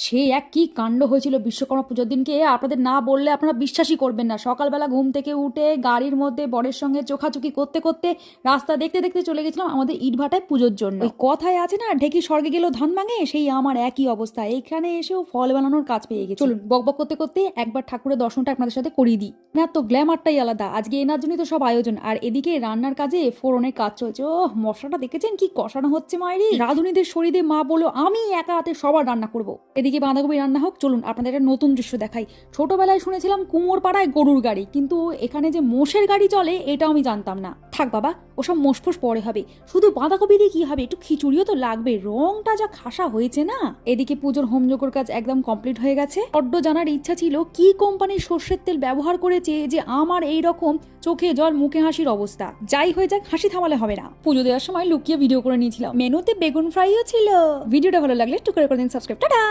সে এক কি কাণ্ড হয়েছিল বিশ্বকর্মা পুজোর দিনকে, আপনাদের না বললে আপনারা বিশ্বাসই করবেন না। সকালবেলা ঘুম থেকে উঠে গাড়ির মধ্যে বরের সঙ্গে চোখাচোখি করতে করতে রাস্তা দেখতে দেখতে চলে গেছিলাম আমাদের ইটভাটায় পুজোর জন্য। ওই কথায় আছে না, ঢেকি স্বর্গে গেলেও ধান ভাঙে, সেই আমার একই অবস্থা। এইখানে এসেও ফল বানানোর কাজ পেয়ে গেছি। চলুন বকবক করতে করতে একবার ঠাকুরের দর্শনটা আপনাদের সাথে করিয়ে দিই। না তো গ্ল্যামারটাই আলাদা, আজকে এনার জন্যই তো সব আয়োজন। আর এদিকে রান্নার কাজে ফোড়নের কাজ চলছে। ও মশলাটা দেখেছেন কি কষানো হচ্ছে মায়েরি। রাঁধুনিদের শরীরে মা বলো আমি একা হাতে সবার রান্না করব। এদিকে বাঁধাকপি রান্না হোক। চলুন আপনাদের একটা নতুন দৃশ্য দেখাই। ছোটবেলায় শুনেছিলাম কুমোর পাড়ায় গরুর গাড়ি, কিন্তু এখানে যে মোষের গাড়ি চলে এটাও আমি জানতাম না। থাক বাবা, ওসব মোষফোষ পরে হবে, শুধু বাঁধাকপি দিয়ে কি হবে, একটু খিচুড়িও তো লাগবে, রংটা যা খাসা হয়েছে না। এদিকে পুজোর হোমযজ্ঞর কাজ একদম কমপ্লিট হয়ে গেছে। বড্ড জানার ইচ্ছা ছিল কি কোম্পানির সর্ষের তেল ব্যবহার করেছে যে আমার এই রকম চোখে জল মুখে হাসির অবস্থা। যাই হয়ে যাক, হাসি থামালে হবে না। পুজো দেওয়ার সময় লুকিয়ে ভিডিও করে নিয়েছিলাম, মেনুতে বেগুন ফ্রাইও ছিল। ভিডিওটা ভালো লাগলে একটু করে দিন সাবস্ক্রাইব। টাটা।